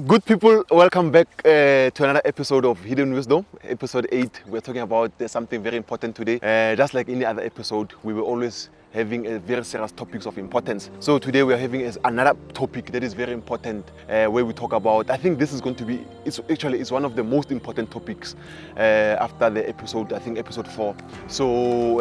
Good people, welcome back to another episode of Hidden Wisdom, episode 8. We're talking about something very important today. Just like any other episode, we will always having a very serious topics of importance. So today we are having another topic that is very important, where we talk about, I think this is going to be, it's one of the most important topics after the episode, I think episode 4. So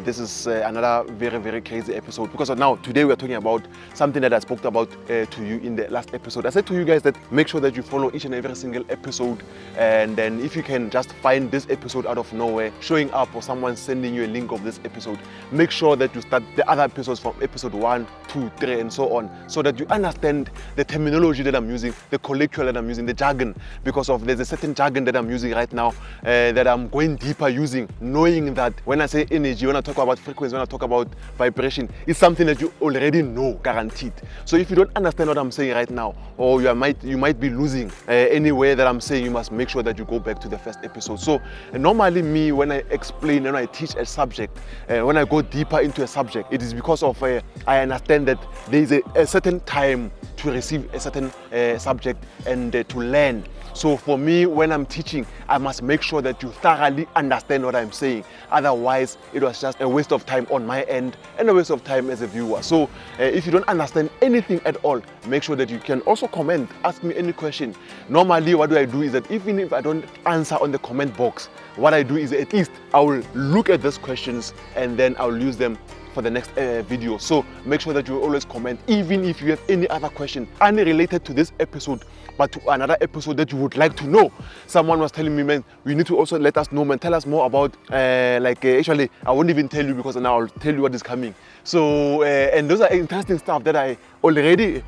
this is another very crazy episode, because now today we are talking about something that I spoke about to you in the last episode. I said to you guys that make sure that you follow each and every single episode, and then if you can just find this episode out of nowhere showing up, or someone sending you a link of this episode, make sure that you start the other episodes from episode 1, 2, 3 and so on, so that you understand the terminology that I'm using, the colloquial that I'm using, the jargon, because there's a certain jargon that I'm using right now that I'm going deeper using, knowing that when I say energy, when I talk about frequency, when I talk about vibration, it's something that you already know, guaranteed. So if you don't understand what I'm saying right now, or you might be losing anywhere that I'm saying, you must make sure that you go back to the first episode. So normally me, when I explain and I teach a subject, when I go deeper into a subject, it is because of I understand that there is a certain time to receive a certain subject and to learn. So for me, when I'm teaching, I must make sure that you thoroughly understand what I'm saying. Otherwise, it was just a waste of time on my end and a waste of time as a viewer. So if you don't understand anything at all, make sure that you can also comment, ask me any question. Normally, what I do is that even if I don't answer on the comment box, what I do is at least I will look at those questions and then I'll use them for the next video. So make sure that you always comment, even if you have any other question unrelated to this episode, but to another episode that you would like to know. Someone was telling me, man, you need to also let us know, man, tell us more about actually I won't even tell you, because now I'll tell you what is coming. So and those are interesting stuff that I already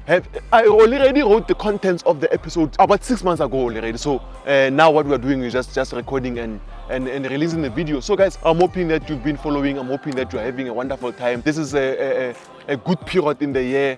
wrote the contents of the episode about 6 months ago already. So now what we are doing is just recording and releasing the video. So guys, I'm hoping that you've been following. I'm hoping that you're having a wonderful time. This is a good period in the year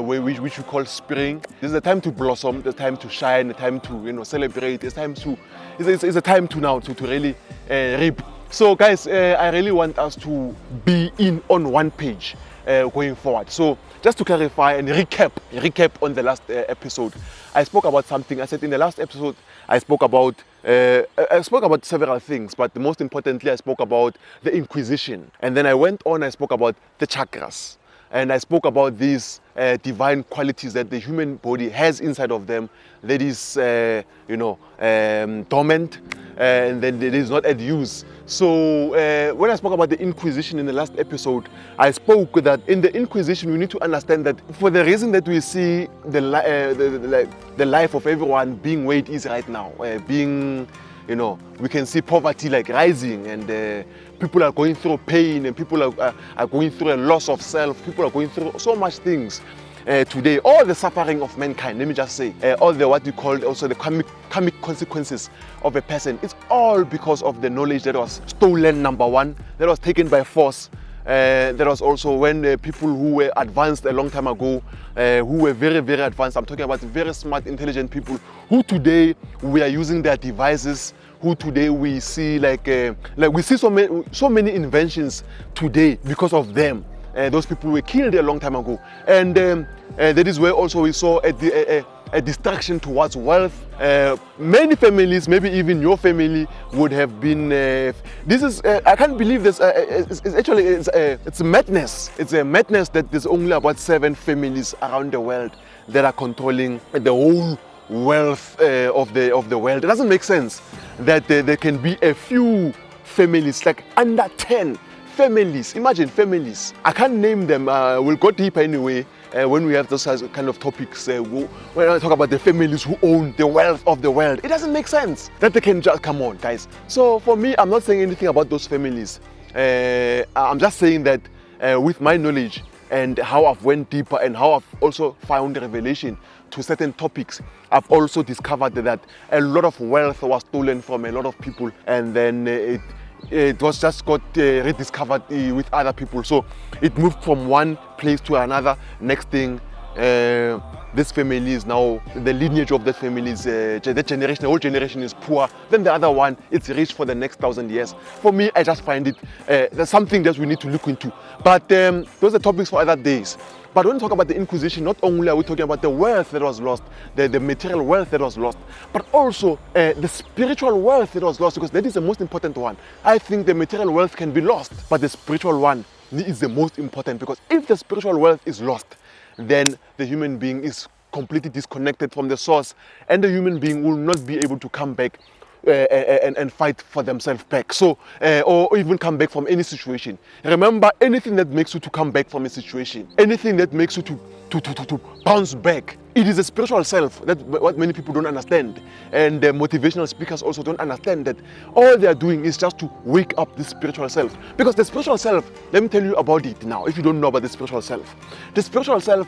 which we call spring. This is a time to blossom, the time to shine, the time to celebrate. It's a time to now to really reap. So guys, I really want us to be on one page going forward. So just to clarify and recap on the last episode, I spoke about something. I said in the last episode I spoke about several things, but most importantly I spoke about the Inquisition, and then I went on, I spoke about the chakras, and I spoke about these divine qualities that the human body has inside of them, that is dormant, and then it is not at use. So when I spoke about the Inquisition in the last episode, I spoke that in the Inquisition we need to understand that for the reason that we see the life of everyone being where it is right now, we can see poverty like rising, and people are going through pain, and people are going through a loss of self. People are going through so much things today. All the suffering of mankind, let me just say, all the what you call also the karmic consequences of a person, it's all because of the knowledge that was stolen, number one, that was taken by force. There was also when people who were advanced a long time ago, who were very advanced, I'm talking about very smart, intelligent people, who today we are using their devices, who today we see we see so many inventions today because of them. Those people were killed a long time ago, and that is where also we saw a distraction towards wealth. Many families, maybe even your family, would have been. This is I can't believe this. It's madness. It's a madness that there's only about 7 families around the world that are controlling the whole wealth of the world. It doesn't make sense that there can be a few families, like under 10 families. Imagine families. I can't name them. We'll go deeper anyway when we have those kind of topics. When I talk about the families who own the wealth of the world, it doesn't make sense that they can just come on, guys. So for me, I'm not saying anything about those families. I'm just saying that with my knowledge and how I've went deeper and how I've also found revelation to certain topics, I've also discovered that a lot of wealth was stolen from a lot of people, and then it was just got rediscovered with other people. So it moved from one place to another. Next thing, this family is now, the lineage of that family is, the generation, the whole generation is poor. Then the other one, it's rich for the next 1,000 years. For me, I just find it, there's something that we need to look into. But those are topics for other days. But when we talk about the Inquisition, not only are we talking about the wealth that was lost, the material wealth that was lost, but also the spiritual wealth that was lost, because that is the most important one. I think the material wealth can be lost, but the spiritual one is the most important, because if the spiritual wealth is lost, then the human being is completely disconnected from the source, and the human being will not be able to come back and fight for themselves back, so or even come back from any situation. Remember, anything that makes you to come back from a situation, anything that makes you to bounce back, it is a spiritual self. That's what many people don't understand, and the motivational speakers also don't understand, that all they are doing is just to wake up the spiritual self. Because the spiritual self, let me tell you about it now, if you don't know about the spiritual self. The spiritual self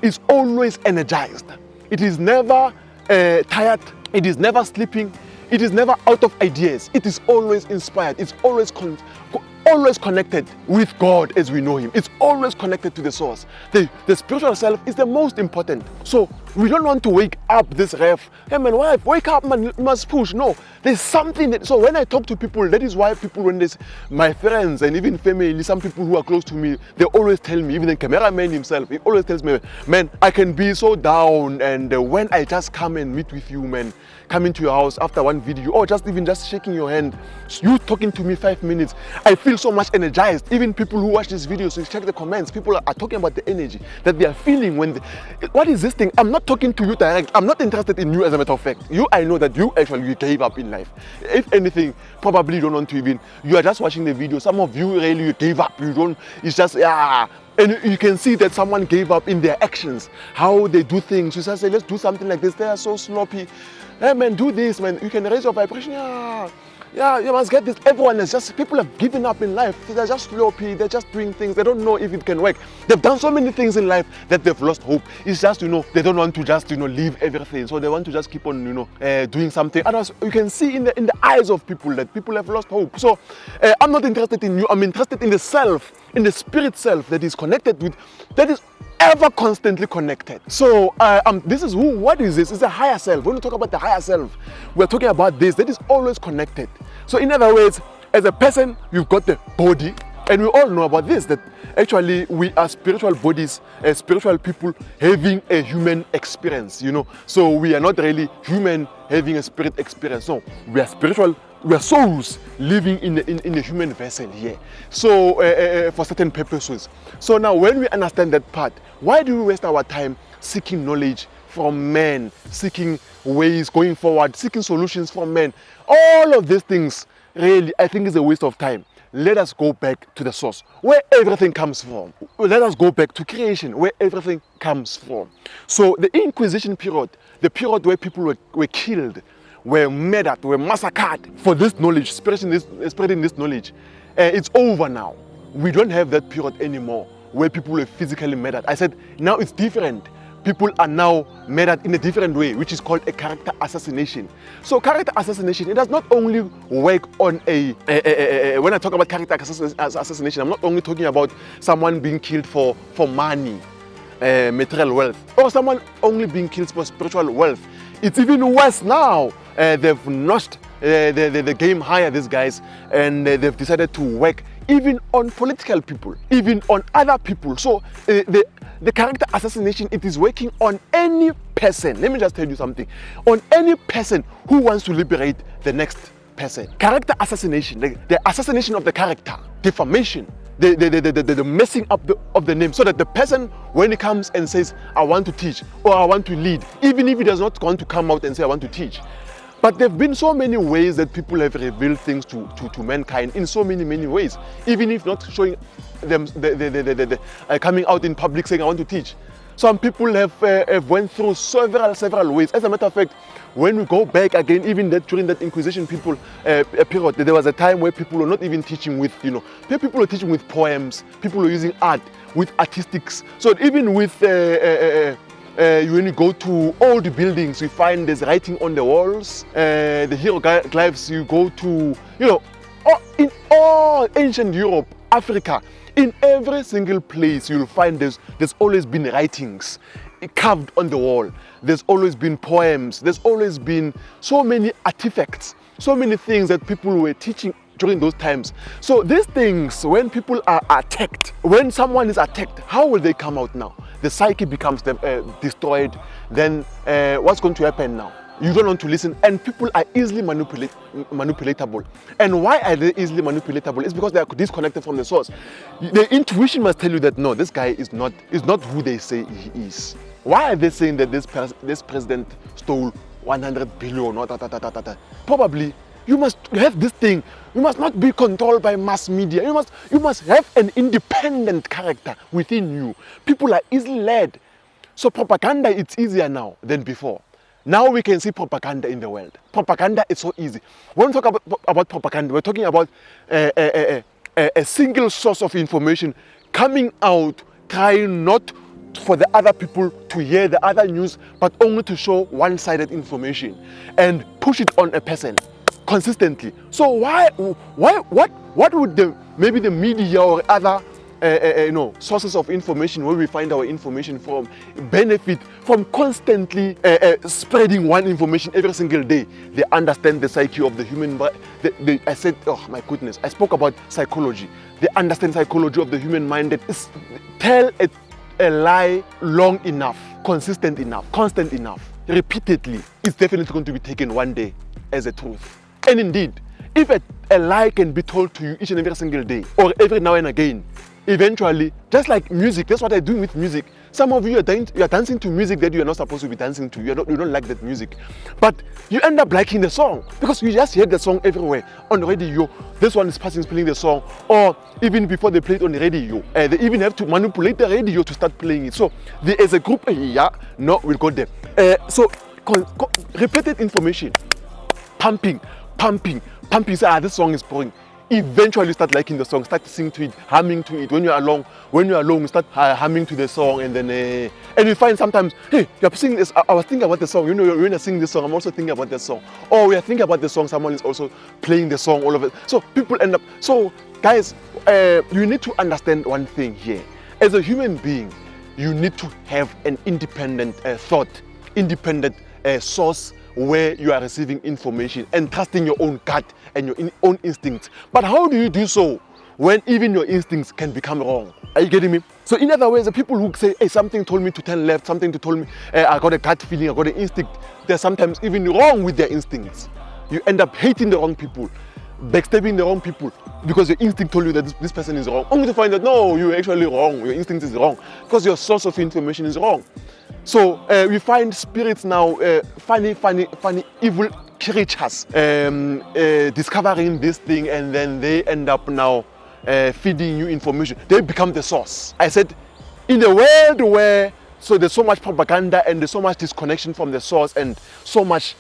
is always energized. It is never tired. It is never sleeping. It is never out of ideas. It is always inspired. It's always connected with God as we know Him. It's always connected to the source. The spiritual self is the most important. So we don't want to wake up this ref. Hey man, wife, wake up man, you must push. No, there's something that, so when I talk to people, that is why people, when there's my friends and even family, some people who are close to me, they always tell me, even the cameraman himself, he always tells me, man, I can be so down, and when I just come and meet with you, man, come into your house after one video, or just shaking your hand, you talking to me 5 minutes, I feel so much energized. Even people who watch this video, so you check the comments, people are talking about the energy that they are feeling when what is this thing? I'm not talking to you direct. I'm not interested in you, as a matter of fact. You, I know that you actually gave up in life. If anything, probably you don't want to even, you are just watching the video. Some of you really gave up. You don't, it's just, yeah. And you can see that someone gave up in their actions, how they do things. You just say, let's do something like this. They are so sloppy. Hey man, do this, man. You can raise your vibration. Yeah, you must get this. Everyone is just, people have given up in life. They're just sloppy. They're just doing things. They don't know if it can work. They've done so many things in life that they've lost hope. It's just, they don't want to just, leave everything. So they want to just keep on, doing something. And you can see in the eyes of people that people have lost hope. So I'm not interested in you. I'm interested in the self, in the spirit self that is connected with, that is ever constantly connected. So this is who, what is this? It's a higher self. When we talk about the higher self, we're talking about this that is always connected. So in other words, as a person, you've got the body, and we all know about this, that actually we are spiritual bodies, spiritual people having a human experience, So we are not really human having a spirit experience. No, we are spiritual. We are souls living in the human vessel here. So for certain purposes. So now when we understand that part, why do we waste our time seeking knowledge from men, seeking ways going forward, seeking solutions from men? All of these things really, I think, is a waste of time. Let us go back to the source, where everything comes from. Let us go back to creation, where everything comes from. So the Inquisition period, the period where people were killed, were murdered, were massacred for this knowledge, spreading this knowledge, it's over now. We don't have that period anymore where people were physically murdered. I said now it's different. People are now murdered in a different way, which is called a character assassination. So character assassination, it does not only work on when I talk about character assassination, I'm not only talking about someone being killed for money, material wealth, or someone only being killed for spiritual wealth. It's even worse now. They've notched the game higher, these guys, and they've decided to work even on political people, even on other people. So the character assassination, it is working on any person. Let me just tell you something. On any person who wants to liberate the next person. Character assassination, the assassination of the character, defamation, the messing up of the name, so that the person, when he comes and says, I want to teach or I want to lead, even if he does not want to come out and say, I want to teach. But there have been so many ways that people have revealed things to mankind in so many ways, even if not showing them coming out in public saying, I want to teach. Some people have went through several ways. As a matter of fact, when we go back again, even during that Inquisition period, there was a time where people were not even teaching with, people were teaching with poems, people were using art, with artistics. So even with, when you go to old buildings, you find there's writing on the walls, the hieroglyphs, you go to, in all ancient Europe, Africa, in every single place you'll find there's always been writings. carved on the wall. There's always been poems. There's always been so many artifacts, so many things that people were teaching during those times. So these things, when people are attacked, when someone is attacked, how will they come out now? The psyche becomes destroyed. Then what's going to happen now? You don't want to listen, and people are easily manipulatable. And why are they easily manipulatable? It's because they are disconnected from the source. The intuition must tell you that no, this guy is not who they say he is. Why are they saying that this president stole 100 billion? Probably you must have this thing. You must not be controlled by mass media. You must have an independent character within you. People are easily led. So propaganda, it's easier now than before. Now we can see propaganda in the world. Propaganda is so easy. When we talk about propaganda, we're talking about a single source of information coming out, trying not for the other people to hear the other news, but only to show one-sided information and push it on a person consistently. So what would maybe the media or other sources of information where we find our information from benefit from constantly spreading one information every single day? They understand the psyche of the human body. I said, oh my goodness, I spoke about psychology. They understand psychology of the human mind. That is, tell a lie long enough, consistent enough, constant enough, repeatedly, it's definitely going to be taken one day as a truth. And indeed, if a lie can be told to you each and every single day or every now and again, eventually, just like music, that's what I do with music. Some of you are dancing to music that you are not supposed to be dancing to. You don't like that music. But you end up liking the song because you just hear the song everywhere. On the radio, this one is playing the song. Or even before they play it on the radio, they even have to manipulate the radio to start playing it. So there is a group here. No, we'll go there. So repeated information, pumping. Say, this song is boring. Eventually you start liking the song, start singing to it, humming to it. When you're alone, you start humming to the song, and then and you find sometimes, hey, you're singing this. I was thinking about the song. When I sing this song, I'm also thinking about the song. Or we are thinking about the song, someone is also playing the song, all of it. So people end up. So guys, you need to understand one thing here. As a human being, you need to have an independent thought, independent source where you are receiving information and trusting your own gut and your own instincts. But how do you do so when even your instincts can become wrong? Are you getting me? So in other words, the people who say, hey, something told me to turn left, something told me, I got a gut feeling, I got an instinct, they're sometimes even wrong with their instincts. You end up hating the wrong people, backstabbing the wrong people because your instinct told you that this person is wrong, only to find that no, you're actually wrong, your instinct is wrong because your source of information is wrong. So we find spirits now, funny, evil creatures discovering this thing, and then they end up now feeding you information. They become the source. I said, in a world where there's so much propaganda and there's so much disconnection from the source and so much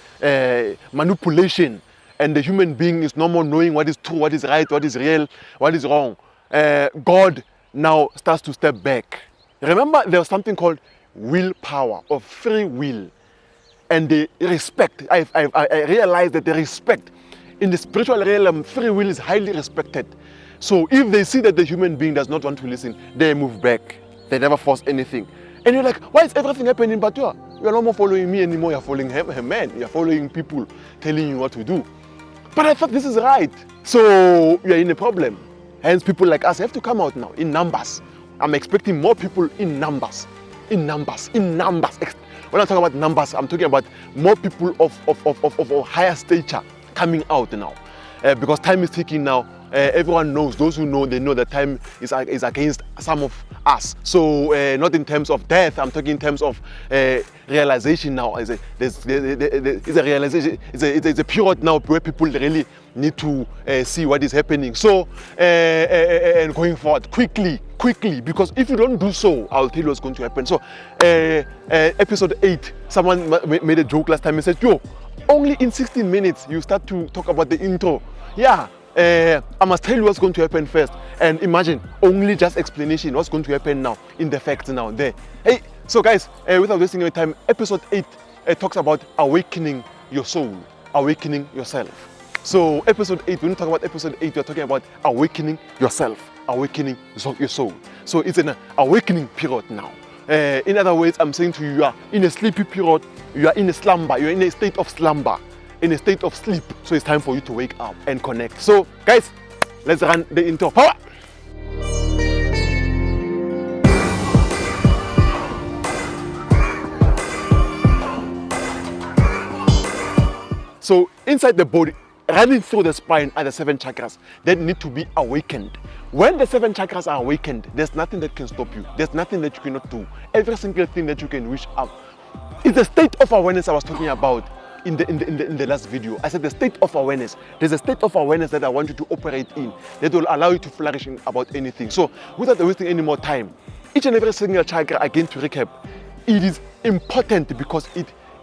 manipulation, and the human being is no more knowing what is true, what is right, what is real, what is wrong, God now starts to step back. Remember, there was something called willpower or free will, and the respect. I realized that the respect in the spiritual realm, free will is highly respected. So if they see that the human being does not want to listen, they move back. They never force anything. And you're like, why is everything happening but you're no more following me anymore, you're following him, man, you're following people telling you what to do. But I thought this is right. So you're in a problem. Hence people like us have to come out now in numbers. I'm expecting more people in numbers. In numbers. When I talk about numbers, I'm talking about more people of higher stature coming out now. Because time is ticking now. Everyone knows, those who know, they know that time is against some of us. So not in terms of death, I'm talking in terms of realization now. It's a realization, it's a period now where people really need to see what is happening. So, and going forward quickly, because if you don't do so, I'll tell you what's going to happen. So, episode 8, someone made a joke last time. He said, yo, only in 16 minutes you start to talk about the intro. Yeah. I must tell you what's going to happen first, and imagine only just explanation what's going to happen now in the facts now there. Hey, so guys, without wasting your time, episode 8 talks about awakening your soul, awakening yourself. So episode 8, when you talk about episode 8, you're talking about awakening yourself, awakening your soul. So it's an awakening period now. In other words, I'm saying to you, you are in a sleepy period, you are in a slumber, you're in a state of slumber, in a state of sleep. So it's time for you to wake up and connect. So guys, let's run the intro. Power! So inside the body, running through the spine are the 7 chakras that need to be awakened. When the 7 chakras are awakened, there's nothing that can stop you. There's nothing that you cannot do. Every single thing that you can wish up. It's the state of awareness I was talking about in the last video. I said the state of awareness. There's a state of awareness that I want you to operate in that will allow you to flourish in about anything. So without wasting any more time, each and every single chakra, again to recap, it is important because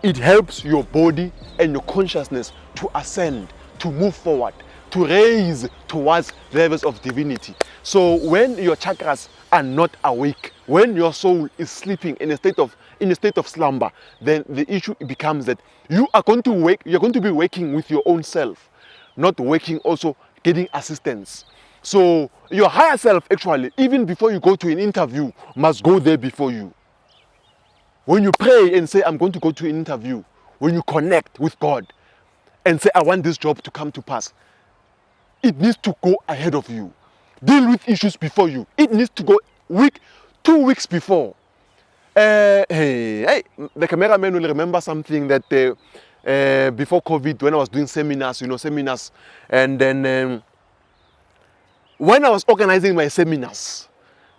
it helps your body and your consciousness to ascend, to move forward, to raise towards levels of divinity. So when your chakras are not awake, when your soul is sleeping in a state of slumber, then the issue becomes that you're going to be waking with your own self, not waking also getting assistance. So your higher self, actually, even before you go to an interview, must go there before you. When you pray and say, I'm going to go to an interview, when you connect with God and say, I want this job to come to pass, it needs to go ahead of you. Deal with issues before you. It needs to go 2 weeks before. The cameraman will remember something that before COVID, when I was doing seminars, and then when I was organizing my seminars,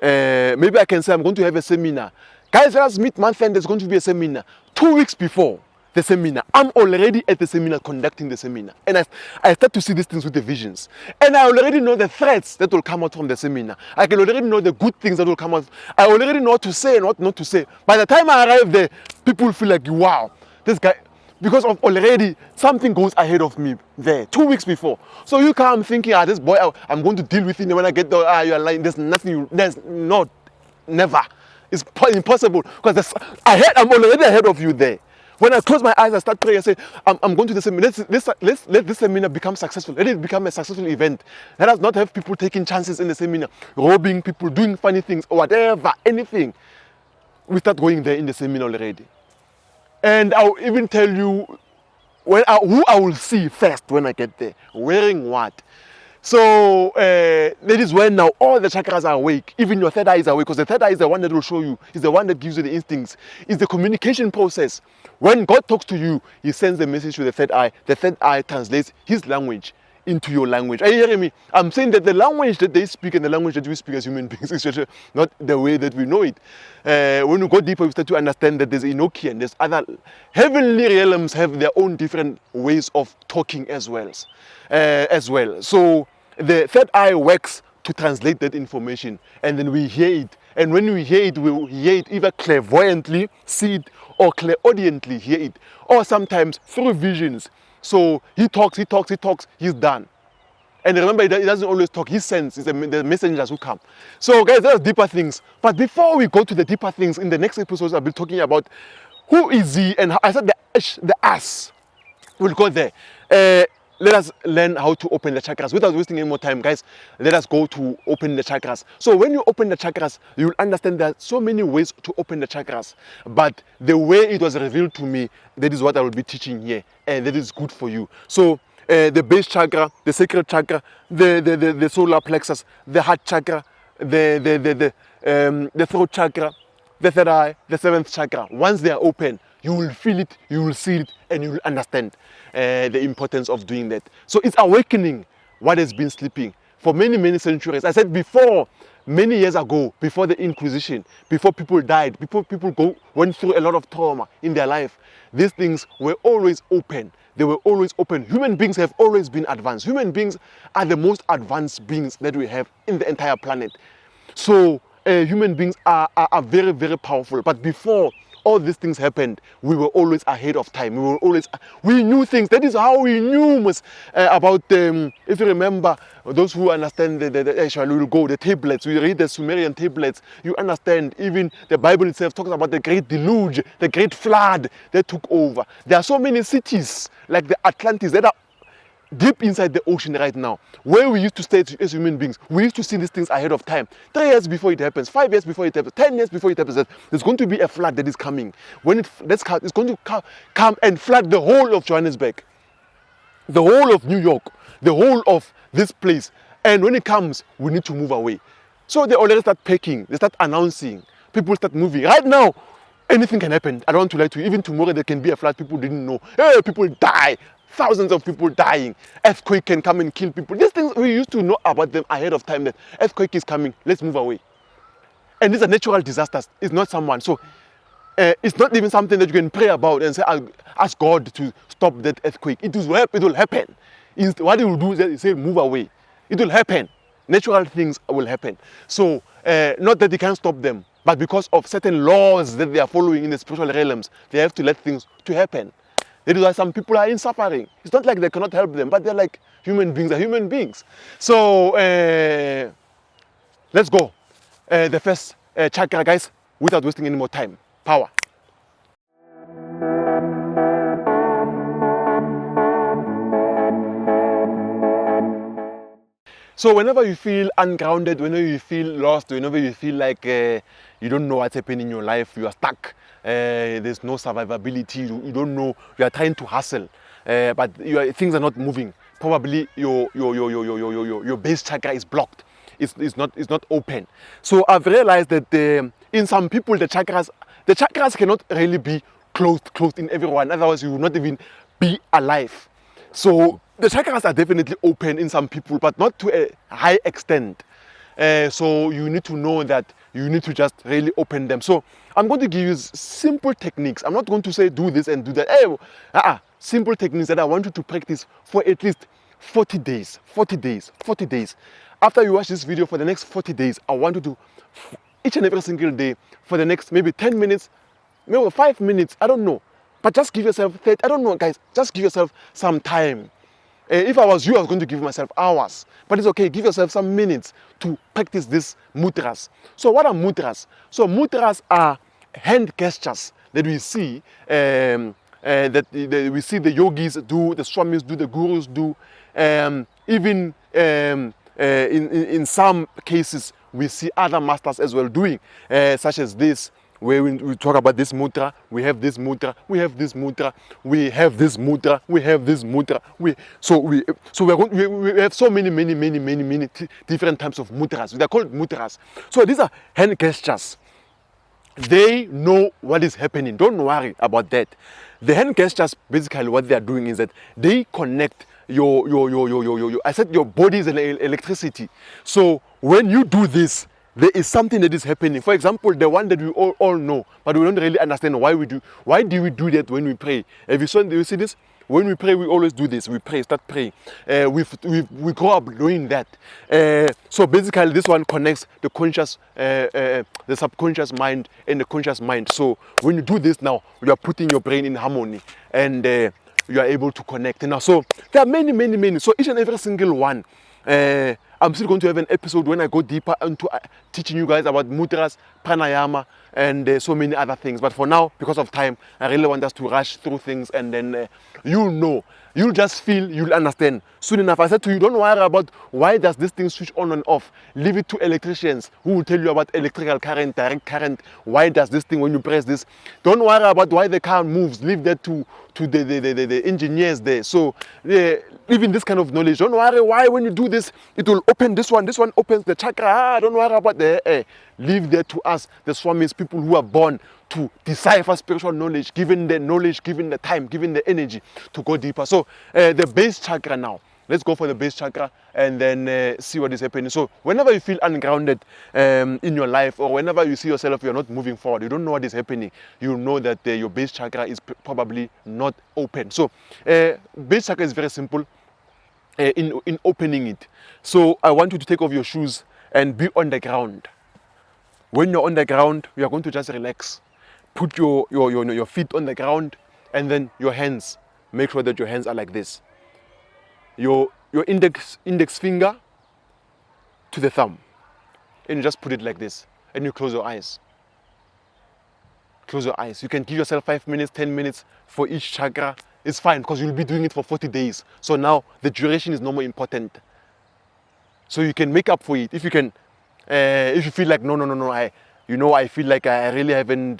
maybe I can say I'm going to have a seminar. Guys, let us meet month end, there's going to be a seminar. 2 weeks before the seminar, I'm already at the seminar conducting the seminar. And I start to see these things with the visions. And I already know the threats that will come out from the seminar. I can already know the good things that will come out. I already know what to say and what not to say. By the time I arrive there, people feel like, wow, this guy, because of already something goes ahead of me there 2 weeks before. So you come thinking, this boy, I'm going to deal with him when I get there. You're lying. There's nothing, never. It's impossible because I'm already ahead of you there. When I close my eyes, I start praying. I say, I'm going to the seminar. Let this seminar become successful. Let it become a successful event. Let us not have people taking chances in the seminar, robbing people, doing funny things, or whatever, anything. We start going there in the seminar already. And I'll even tell you who I will see first when I get there, wearing what. So that is when now all the chakras are awake. Even your third eye is awake, because the third eye is the one that will show you, is the one that gives you the instincts. It's the communication process. When God talks to you, He sends the message to the third eye. The third eye translates His language into your language. Are you hearing me? I'm saying that the language that they speak and the language that we speak as human beings is not the way that we know it. When we go deeper, we start to understand that there's Enochian, there's other heavenly realms have their own different ways of talking as well. So the third eye works to translate that information, and then we hear it. And when we hear it, we hear it either clairvoyantly, see it, or clairaudiently hear it, or sometimes through visions. So he talks, he's done. And remember, he doesn't always talk, he sends, it's the messengers who come. So guys, there's deeper things. But before we go to the deeper things, in the next episodes I'll be talking about who is he, and I said the us. We'll go there. Let us learn how to open the chakras. Without wasting any more time, guys, let us go to open the chakras. So when you open the chakras, you'll understand there are so many ways to open the chakras. But the way it was revealed to me, that is what I will be teaching here. And that is good for you. So the base chakra, the sacral chakra, the solar plexus, the heart chakra, the throat chakra, the third eye, the seventh chakra. Once they are open, you will feel it, you will see it, and you will understand the importance of doing that. So it's awakening what has been sleeping for many centuries. I said before, many years ago, before the Inquisition, before people died, before people went through a lot of trauma in their life, these things were always open. They were always open. Human beings have always been advanced. Human beings are the most advanced beings that we have in the entire planet. So human beings are very powerful. But before all these things happened, we were always ahead of time. We knew things. That is how we knew about if you remember, those who understand actually will go, the tablets, we read the Sumerian tablets, you understand even the Bible itself talks about the great deluge, the great flood that took over. There are so many cities like the Atlantis that are deep inside the ocean right now, where we used to stay as human beings, we used to see these things ahead of time. 3 years before it happens, 5 years before it happens, 10 years before it happens, that there's going to be a flood that is coming. When it's going to come and flood the whole of Johannesburg, the whole of New York, the whole of this place. And when it comes, we need to move away. So they already start packing, they start announcing, people start moving. Right now, anything can happen. I don't want to lie to you. Even tomorrow there can be a flood. People didn't know. Hey, people die. Thousands of people dying. Earthquake can come and kill people. These things, we used to know about them ahead of time, that earthquake is coming. Let's move away. And these are natural disasters. It's not someone. So it's not even something that you can pray about and say, ask God to stop that earthquake. It will happen. What it will do is say, move away. It will happen. Natural things will happen. So not that they can't stop them, but because of certain laws that they are following in the spiritual realms, they have to let things to happen. That is why some people are in suffering. It's not like they cannot help them, but they're like human beings are human beings. So let's go. The first chakra, guys, without wasting any more time. Power. So whenever you feel ungrounded, whenever you feel lost, whenever you feel like you don't know what's happening in your life, you are stuck, there's no survivability, you don't know, you are trying to hustle, but things are not moving. Probably your base chakra is blocked. It's not open. So I've realized that in some people the chakras cannot really be closed in everyone. Otherwise you will not even be alive. So the chakras are definitely open in some people, but not to a high extent. So you need to know that you need to just really open them. So I'm going to give you simple techniques. I'm not going to say do this and do that. Simple techniques that I want you to practice for at least 40 days. 40 days. 40 days. After you watch this video for the next 40 days, I want you to, each and every single day, for the next maybe 10 minutes, maybe 5 minutes, I don't know. But just give yourself 30, I don't know, guys, just give yourself some time. If I was you, I was going to give myself hours. But it's okay, give yourself some minutes to practice these mudras. So what are mudras? So mudras are hand gestures that we see, we see the yogis do, the swamis do, the gurus do. Even in some cases, we see other masters as well doing, such as this. Where we talk about this mudra, we have this mudra, we have this mudra, we have this mudra, we have this mudra. We have so many different types of mudras. They are called mudras. So these are hand gestures. They know what is happening. Don't worry about that. The hand gestures, basically what they are doing is that they connect your I said your body is an electricity. So when you do this, there is something that is happening. For example, the one that we all know, but we don't really understand why we do. Why do we do that when we pray? Have you see this? When we pray, we always do this. We pray, start praying. We grow up doing that. So basically, this one connects the conscious, the subconscious mind and the conscious mind. So when you do this now, you are putting your brain in harmony, and you are able to connect. Now, so there are many. So each and every single one. I'm still going to have an episode when I go deeper into teaching you guys about mudras, pranayama, and so many other things. But for now, because of time, I really want us to rush through things, and then you'll know. You'll just feel, you'll understand. Soon enough, I said to you, don't worry about why does this thing switch on and off. Leave it to electricians who will tell you about electrical current, direct current. Why does this thing, when you press this? Don't worry about why the car moves. Leave that to the engineers there. So even this kind of knowledge, don't worry why when you do this, it will open this one opens the chakra. Don't worry about the leave that to us, the swamis, people who are born to decipher spiritual knowledge, given the time, given the energy to go deeper. So the base chakra now. Let's go for the base chakra and then see what is happening. So whenever you feel ungrounded in your life, or whenever you see yourself, you're not moving forward, you don't know what is happening, you know that your base chakra is probably not open. So base chakra is very simple in opening it. So I want you to take off your shoes and be on the ground. When you're on the ground, you are going to just relax. Put your feet on the ground, and then your hands. Make sure that your hands are like this. Your index finger to the thumb, and you just put it like this, and you close your eyes. Close your eyes. You can give yourself 5 minutes, 10 minutes for each chakra. it's fine because you'll be doing it for 40 days. So now the duration is no more important. So you can make up for it. If you can, if you feel like, no, I feel like I really haven't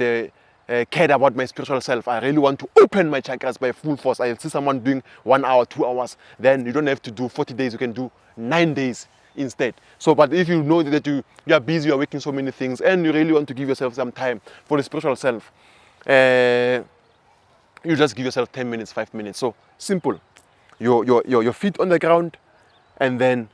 cared about my spiritual self. I really want to open my chakras by full force. I see someone doing 1 hour, 2 hours. Then you don't have to do 40 days. You can do 9 days instead. So, but if you know that you are busy, you are working so many things, and you really want to give yourself some time for the spiritual self, you just give yourself 10 minutes, 5 minutes. So simple. Your feet on the ground, and then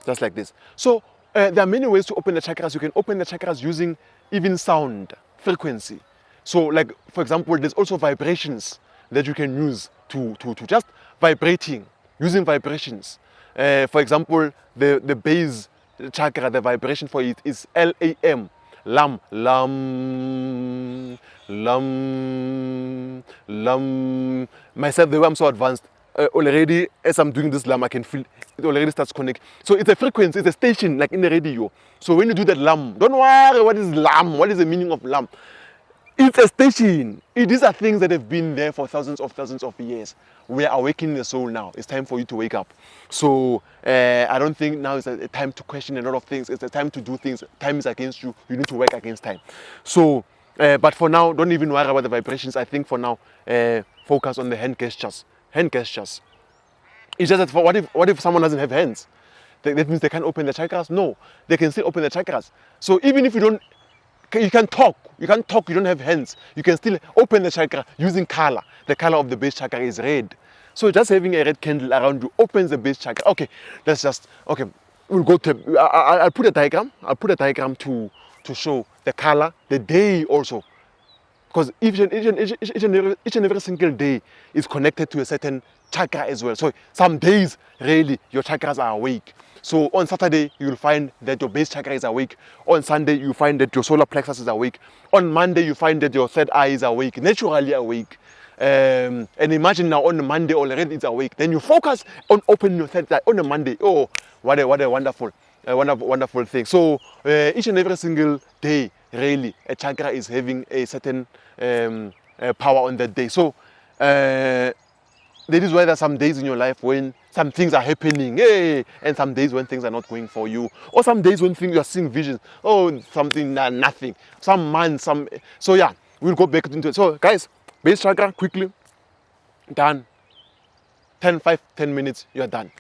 just like this. So there are many ways to open the chakras. You can open the chakras using even sound, frequency. So like, for example, there's also vibrations that you can use to just vibrating, using vibrations. For example, the base chakra, the vibration for it is LAM. Lam, lam, lam, lam. Myself, the way I'm so advanced, already as I'm doing this lam, I can feel it already starts connecting. So it's a frequency, it's a station like in the radio. So when you do that lam, don't worry what is lam, what is the meaning of lam. It's a station. These are things that have been there for thousands of years. We are awakening the soul now. It's time for you to wake up. So I don't think now is a time to question a lot of things. It's a time to do things. Time is against you. You need to work against time. So, but for now, don't even worry about the vibrations. I think for now, focus on the hand gestures. Hand gestures. It's just that for what if someone doesn't have hands? That means they can't open the chakras? No, they can still open the chakras. So even if you can't talk, you don't have hands, you can still open the chakra using color. The color of the base chakra is red. So just having a red candle around you opens the base chakra. Okay, we'll go to, I'll put a diagram. I'll put a diagram to show the color, the day also. Because each and every single day is connected to a certain chakra as well. So some days, really, your chakras are awake. So on Saturday, you'll find that your base chakra is awake. On Sunday, you find that your solar plexus is awake. On Monday, you find that your third eye is awake, naturally awake. And imagine now on Monday already it's awake. Then you focus on opening your third eye on a Monday. Oh, what a wonderful thing. So each and every single day, really, a chakra is having a certain power on that day. So that is why there are some days in your life when some things are happening, and some days when things are not going for you, or some days when you are seeing visions, something, nothing, some months, so yeah, we'll go back into it. So guys, base chakra, quickly, done, 10 minutes, you are done.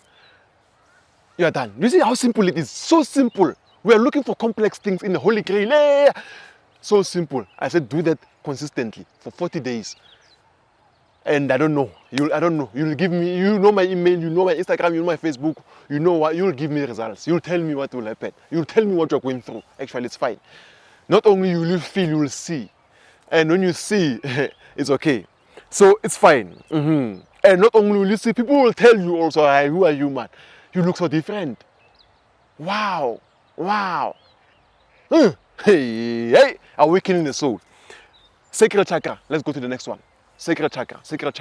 You are done. You see how simple it is? So simple. We are looking for complex things in the Holy Grail. So simple. I said do that consistently for 40 days. And I don't know. You'll give me, you know my email, you know my Instagram, you know my Facebook, you know what, you'll give me results. You'll tell me what will happen. You'll tell me what you're going through. Actually, it's fine. Not only you will feel, you will see. And when you see, it's okay. So it's fine. And not only will you see, people will tell you also, hey, who are you, man? You look so different. Wow. Hey, awakening the soul. Sacred chakra. Let's go to the next one. Sacred chakra. Sacred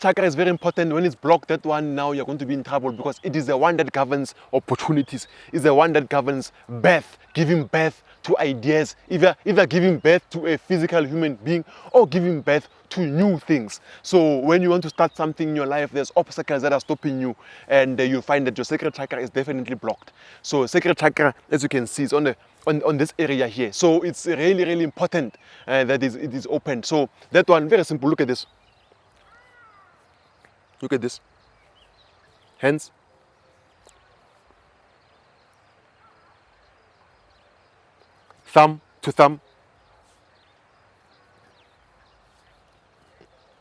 chakra is very important. When it's blocked, that one, now you're going to be in trouble, because it is the one that governs opportunities. It's the one that governs birth, giving birth to ideas, either giving birth to a physical human being or giving birth to new things. So when you want to start something in your life, there's obstacles that are stopping you, and you'll find that your sacred chakra is definitely blocked. So sacred chakra, as you can see, is on this area here. So it's really important that it is open. So that one, very simple. Look at this. Look at this. Hands. Thumb to thumb.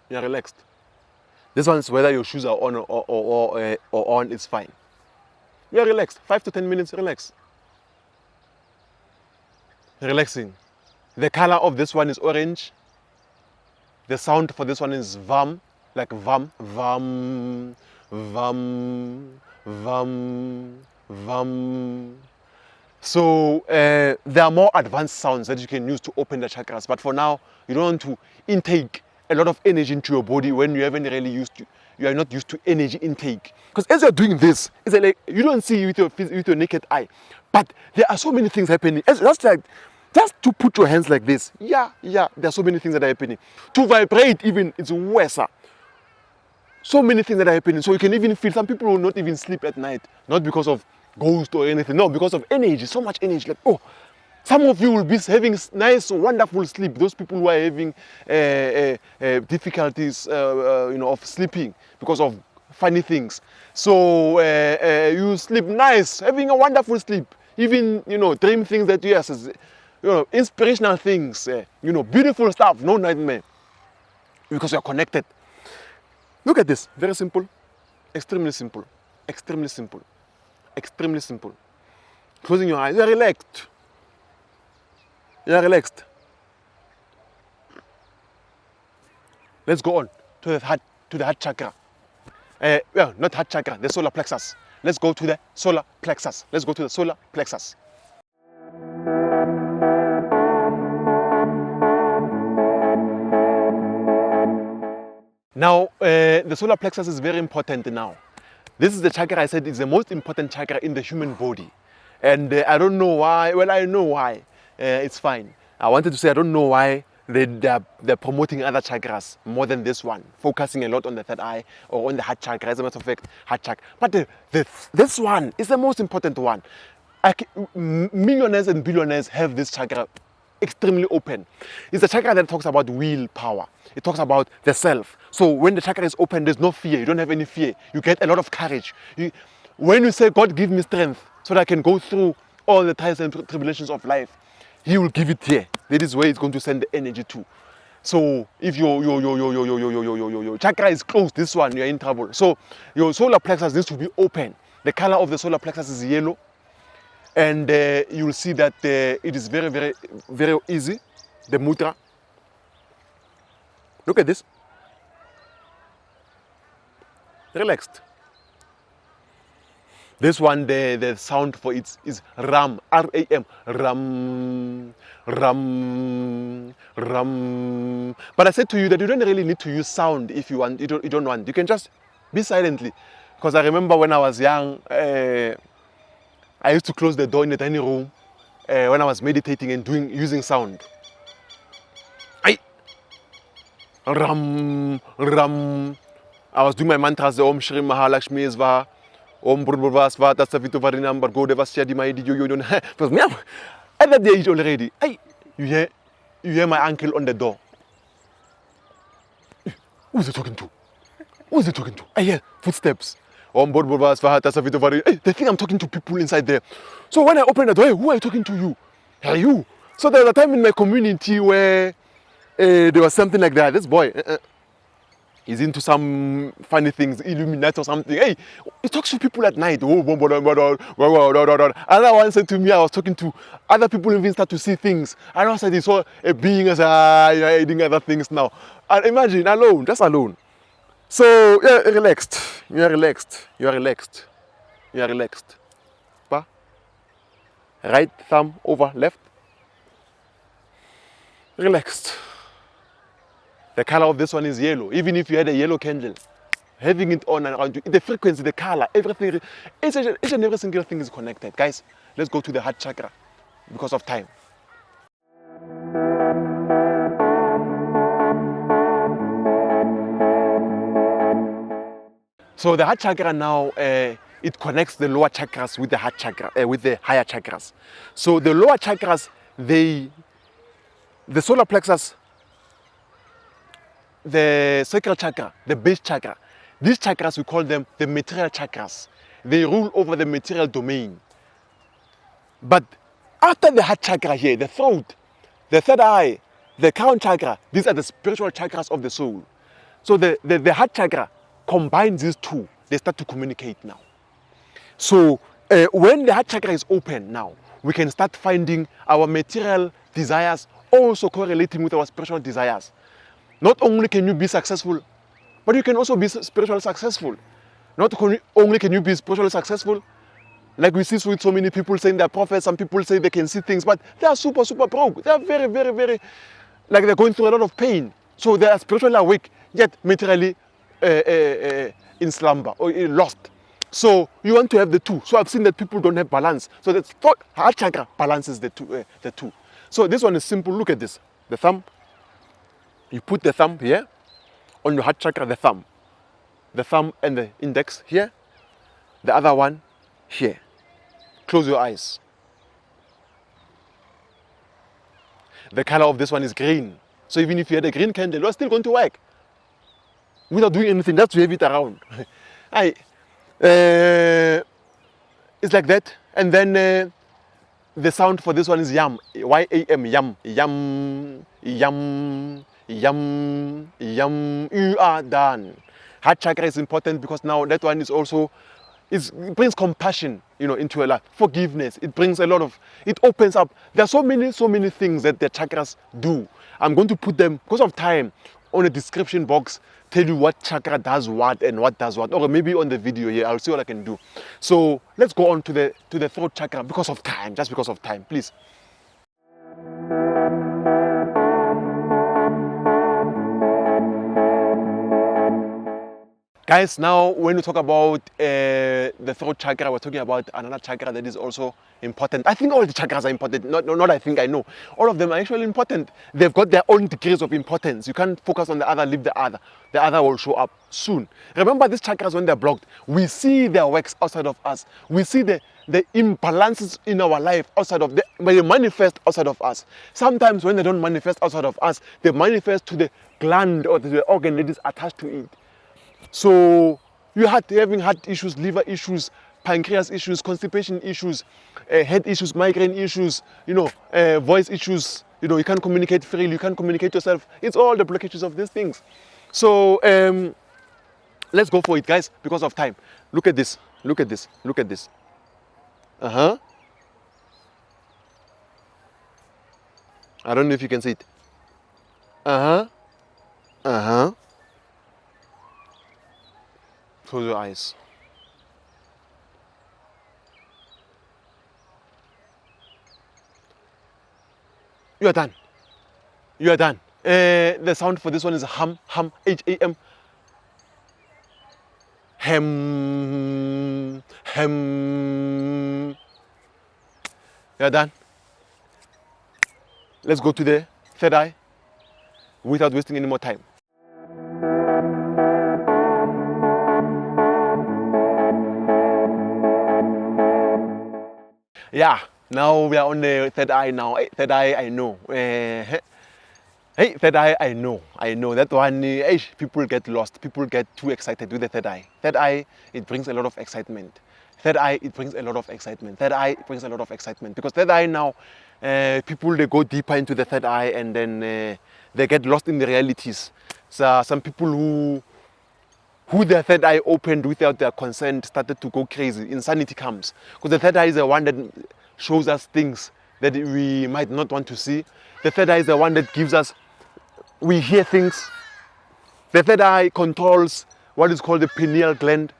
You're relaxed. This one is whether your shoes are on or on, it's fine. You're relaxed. 5 to 10 minutes, relax. Relaxing. The color of this one is orange. The sound for this one is vam. Like vam, vam, vam, vam, vam. So there are more advanced sounds that you can use to open the chakras. But for now, you don't want to intake a lot of energy into your body when you haven't really you are not used to energy intake. Because as you're doing this, it's like you don't see with your naked eye, but there are so many things happening. Just to put your hands like this, there are so many things that are happening. To vibrate even, it's worse. So many things that are happening. So you can even feel some people will not even sleep at night, not because of ghost or anything, no, because of energy, so much energy. Like, oh, some of you will be having nice, wonderful sleep. Those people who are having difficulties, of sleeping because of funny things. So you sleep nice, having a wonderful sleep. Even, dream things that inspirational things, beautiful stuff, no nightmare. Because you're connected. Look at this, very simple, extremely simple, extremely simple, extremely simple. Closing your eyes, you're relaxed. You're relaxed. Let's go on to the heart chakra. Not heart chakra, the solar plexus. Let's go to the solar plexus. Let's go to the solar plexus. Now, the solar plexus is very important now. This is the chakra I said is the most important chakra in the human body. And I don't know why. Well, I know why. It's fine. I wanted to say I don't know why they're promoting other chakras more than this one, focusing a lot on the third eye or on the heart chakra, as a matter of fact, heart chakra. But this one is the most important one. Millionaires and billionaires have this chakra extremely open. It's a chakra that talks about willpower. It talks about the self. So when the chakra is open, there's no fear. You don't have any fear. You get a lot of courage. When you say, God, give me strength so that I can go through all the trials and tribulations of life, He will give it here. That is where it's going to send the energy to. So if your chakra is closed, this one, you're in trouble. So your solar plexus needs to be open. The color of the solar plexus is yellow. And you will see that it is very, very, very easy. The mudra. Look at this. Relaxed. This one, the sound for it is ram, R-A-M, ram, ram, ram. But I said to you that you don't really need to use sound if you want. You don't want. You can just be silently. Because I remember when I was young, I used to close the door in the dining room when I was meditating and using sound. Ram, ram. I was doing my mantras, the Om Shri Mahalakshmi Sva, Om Brubha Sva, Tasavito Varinam, Bargo Devasya Dimaidi, because me, at that age already, you hear my uncle on the door. Who's he talking to? Who's he talking to? I hear footsteps. Om Brubha Sva, Tasavito Varinam. They think I'm talking to people inside there. So when I open the door, hey, who are you talking to? You? Hey, you. So there was a time in my community where there was something like that. This boy, he's into some funny things, Illuminati or something. Hey, he talks to people at night. Another one said to me, I was talking to other people, even start to see things. And I said he saw a being as eating other things now. And imagine, alone, just alone. So you're relaxed. You are relaxed. You are relaxed. You are relaxed. Right thumb over left. Relaxed. The color of this one is yellow. Even if you had a yellow candle, having it on and around you, the frequency, the color, everything, each and every single thing is connected. Guys, let's go to the heart chakra because of time. So the heart chakra now, it connects the lower chakras with the heart chakra, with the higher chakras. So the lower chakras, the solar plexus, the sacral chakra, the base chakra. These chakras, we call them the material chakras. They rule over the material domain. But after the heart chakra here, the throat, the third eye, the crown chakra, these are the spiritual chakras of the soul. So the heart chakra combines these two. They start to communicate now. So when the heart chakra is open now, we can start finding our material desires also correlating with our spiritual desires. Not only can you be successful, but you can also be spiritually successful. Not only can you be spiritually successful, like we see with so many people saying they're prophets, some people say they can see things, but they are super, super broke. They are very, very, very, like they're going through a lot of pain. So they are spiritually awake, yet materially in slumber or lost. So you want to have the two. So I've seen that people don't have balance. So that's heart chakra balances the two. So this one is simple. Look at this. The thumb. You put the thumb here on your heart chakra. The thumb and the index here. The other one here. Close your eyes. The color of this one is green. So even if you had a green candle, you're still going to work without doing anything. Just to have it around. It's like that. And then the sound for this one is yam. Y-A-M. Yam. Yam. Yam. Yam. Yam. You are done. Heart chakra is important because now that one is also, it brings compassion, into your life. Forgiveness. It brings a lot of, it opens up. There are so many things that the chakras do. I'm going to put them, because of time, on a description box, tell you what chakra does what and what does what. Or maybe on the video here, I'll see what I can do. So let's go on to the throat chakra because of time, just because of time, please. Guys, now when we talk about the throat chakra, we're talking about another chakra that is also important. I think all the chakras are important. Not I think I know. All of them are actually important. They've got their own degrees of importance. You can't focus on the other, leave the other. The other will show up soon. Remember, these chakras, when they're blocked, we see their works outside of us. We see the imbalances in our life outside of them, but they manifest outside of us. Sometimes when they don't manifest outside of us, they manifest to the gland or to the organ that is attached to it. So you having heart issues, liver issues, pancreas issues, constipation issues, head issues, migraine issues, voice issues, you can't communicate freely, you can't communicate yourself. It's all the blockages of these things. So let's go for it, guys, because of time. Look at this, look at this, look at this. I don't know if you can see it. Close your eyes. You are done. You are done. The sound for this one is hum, H-A-M. Hem, hem. You are done. Let's go to the third eye without wasting any more time. Yeah, now we are on the third eye now. Third eye, I know. Hey, third eye, I know. That one, people get lost. People get too excited with the third eye. Third eye, it brings a lot of excitement. Third eye, it brings a lot of excitement. Third eye brings a lot of excitement. Because third eye now, people, they go deeper into the third eye and then they get lost in the realities. So some people who their third eye opened without their consent started to go crazy. Insanity comes. Because the third eye is the one that shows us things that we might not want to see. The third eye is the one that gives us, we hear things. The third eye controls what is called the pineal gland.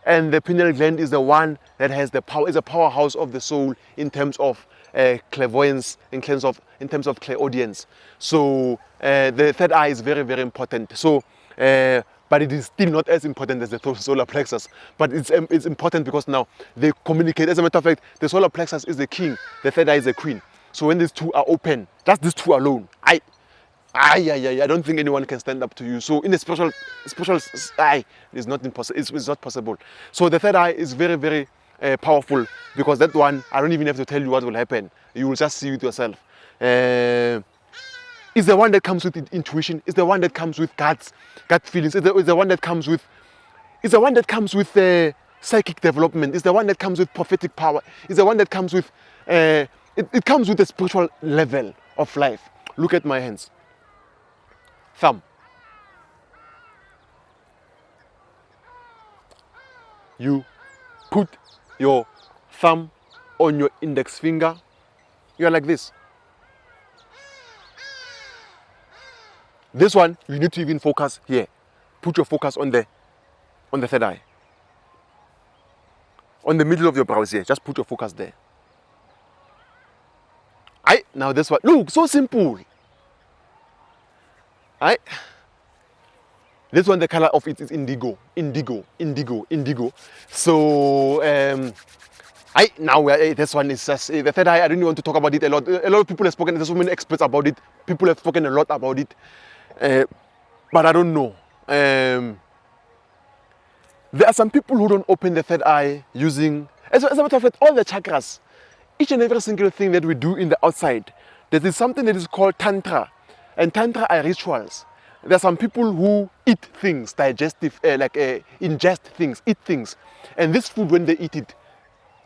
And the pineal gland is the one that has the power, is a powerhouse of the soul in terms of clairvoyance, in terms of clairaudience. So the third eye is very, very important. So but it is still not as important as the solar plexus. But it's important because now they communicate. As a matter of fact, the solar plexus is the king, the third eye is the queen. So when these two are open, just these two alone, I don't think anyone can stand up to you. So in a spiritual eye, it's not impossible. It's not possible. So the third eye is very, very powerful because that one, I don't even have to tell you what will happen. You will just see it yourself. It's the one that comes with intuition. It's the one that comes with gut feelings. It's the one that comes with. It's the one that comes with psychic development. It's the one that comes with prophetic power. It's the one that comes with. It comes with a spiritual level of life. Look at my hands. Thumb. You put your thumb on your index finger. You are like this. This one, you need to even focus here. Put your focus on the third eye. On the middle of your brows here. Just put your focus there. Now this one. Look, so simple. Right? This one, the color of it is indigo. Indigo, indigo, indigo. So, this one is just the third eye. I don't want to talk about it a lot. A lot of people have spoken. There's so many experts about it. People have spoken a lot about it, but I don't know. There are some people who don't open the third eye using, as a matter of fact, all the chakras. Each and every single thing that we do in the outside, there is something that is called tantra, and tantra are rituals. There are some people who eat things, ingest things, eat things, and this food, when they eat it,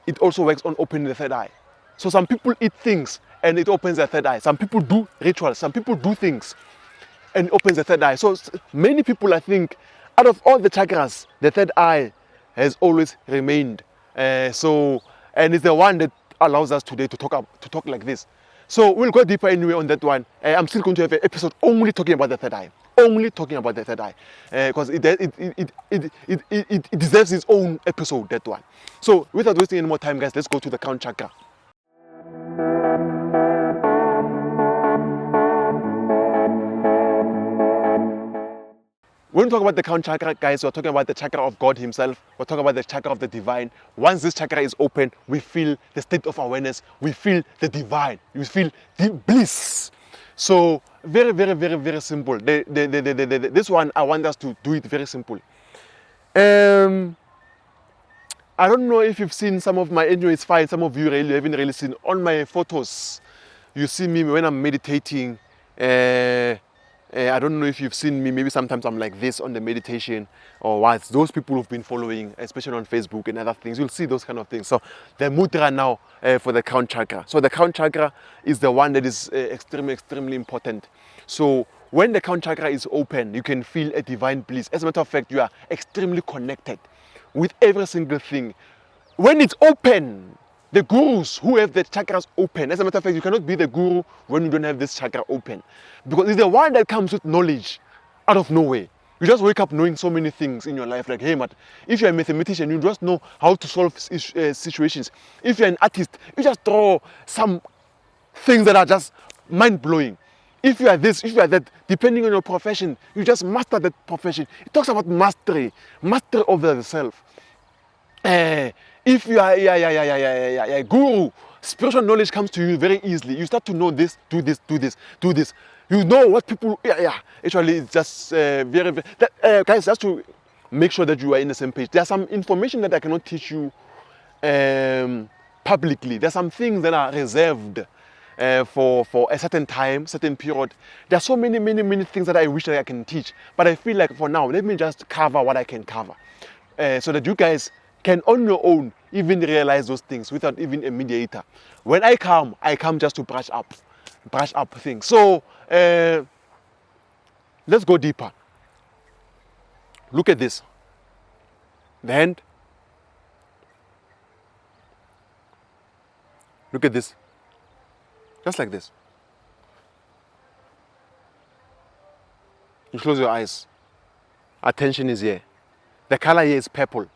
it also works on opening the third eye. So some people eat things and it opens the third eye. Some people do rituals, some people do things and it opens the third eye. So many people, I think, out of all the chakras, the third eye has always remained. And it's the one that allows us today to talk like this. So we'll go deeper anyway on that one. I'm still going to have an episode only talking about the third eye. Only talking about the third eye, because it deserves its own episode, that one. So without wasting any more time, guys, let's go to the crown chakra. When we talk about the crown chakra, guys, we're talking about the chakra of God himself. We're talking about the chakra of the divine. Once this chakra is open, we feel the state of awareness. We feel the divine. We feel the bliss. So very, very, very, very simple. This one, I want us to do it very simple. I don't know if you've seen some of my, anyway, it's fine. Some of you really haven't really seen on my photos. You see me when I'm meditating. I don't know if you've seen me. Maybe sometimes I'm like this on the meditation or what. Those people who've been following, especially on Facebook and other things, you'll see those kind of things. So the mudra now for the crown chakra. So the crown chakra is the one that is extremely, extremely important. So when the crown chakra is open, you can feel a divine bliss. As a matter of fact, you are extremely connected with every single thing. When it's open, the gurus who have the chakras open, as a matter of fact, you cannot be the guru when you don't have this chakra open. Because it's the one that comes with knowledge out of nowhere. You just wake up knowing so many things in your life. Like, hey, man, if you're a mathematician, you just know how to solve situations. If you're an artist, you just draw some things that are just mind-blowing. If you are this, if you are that, depending on your profession, you just master that profession. It talks about mastery over the self. If you are a guru, spiritual knowledge comes to you very easily. You start to know this, do this, do this, do this. You know what people, Actually, it's just very, guys, just to make sure that you are in the same page. There's some information that I cannot teach you publicly. There's some things that are reserved for a certain time, certain period. There are so many things that I wish that I can teach. But I feel like for now, let me just cover what I can cover. So that you guys can on your own even realize those things without even a mediator. When I come just to brush up things. So let's go deeper. Look at this. The hand. Look at this. Just like this. You close your eyes. Attention is here. The color here is purple.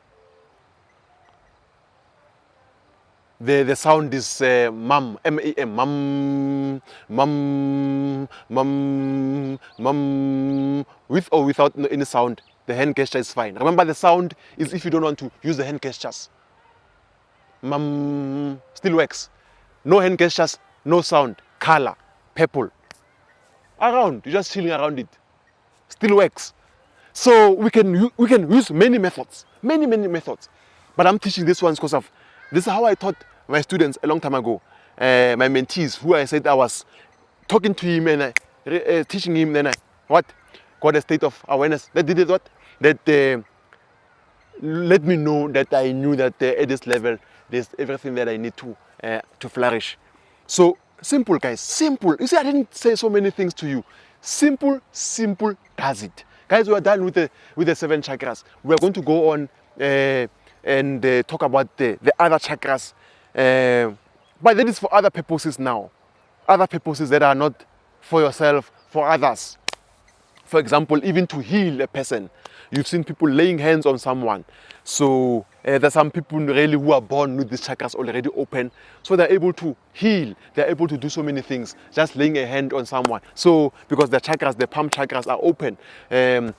The sound is mum, M-A-M, mum, mum, mum, mum. With or without any sound, the hand gesture is fine. Remember, the sound is if you don't want to use the hand gestures. Mum still works. No hand gestures, no sound, color, purple. Around, you're just chilling around it. Still works. So we can use many methods, many methods. But I'm teaching this one because of this is how I taught my students a long time ago. My mentees, who I said I was talking to him and teaching him, then I got a state of awareness. That did it what? That let me know that I knew that at this level, there's everything that I need to flourish. So simple, guys, simple. You see, I didn't say so many things to you. Simple does it. Guys, we are done with the 7 chakras. We are going to go on and talk about the other chakras. But that is for other purposes now. Other purposes that are not for yourself, for others. For example, even to heal a person. You've seen people laying hands on someone. So there's some people really who are born with these chakras already open. So they're able to heal. They're able to do so many things, just laying a hand on someone. So because the chakras, the palm chakras are open, the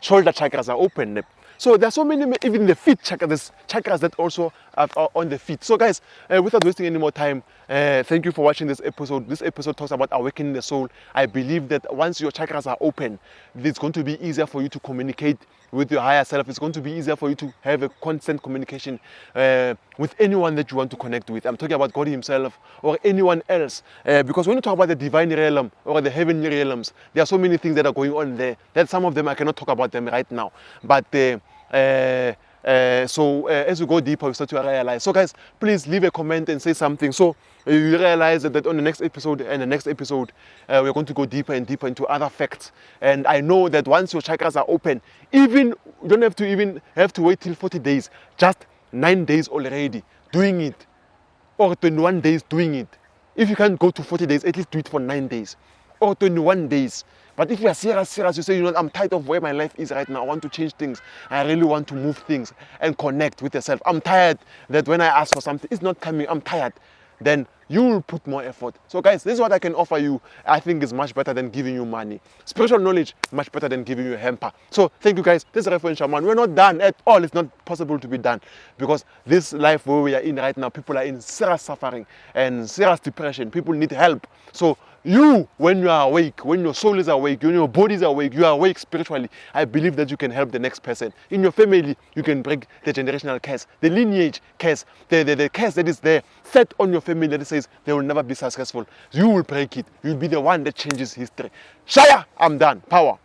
shoulder chakras are open. So there's so many, even the feet chakras, there's chakras that also are on the feet. So guys, without wasting any more time, thank you for watching this episode. This episode talks about awakening the soul. I believe that once your chakras are open, it's going to be easier for you to communicate with your higher self. It's going to be easier for you to have a constant communication with anyone that you want to connect with. I'm talking about God himself or anyone else. Because when you talk about the divine realm or the heavenly realms, there are so many things that are going on there that some of them I cannot talk about them right now. But as you go deeper, you start to realize. So guys, please leave a comment and say something. So you realize that on the next episode and the next episode, we're going to go deeper and deeper into other facts. And I know that once your chakras are open, even you don't have to wait till 40 days, just 9 days already doing it, or 21 days doing it. If you can't go to 40 days, at least do it for 9 days or 21 days. But if you are serious, you say, I'm tired of where my life is right now. I want to change things. I really want to move things and connect with yourself. I'm tired that when I ask for something, it's not coming. I'm tired. Then you will put more effort. So guys, this is what I can offer you. I think is much better than giving you money. Spiritual knowledge, much better than giving you a hamper. So thank you guys. This is Reverend Shaman. We're not done at all. It's not possible to be done. Because this life where we are in right now, people are in serious suffering and serious depression. People need help. So you, when you are awake, when your soul is awake, when your body is awake, you are awake spiritually, I believe that you can help the next person. In your family, you can break the generational curse, the lineage curse, the curse that is there, set on your family that says they will never be successful. You will break it. You'll be the one that changes history. Shaya, I'm done. Power.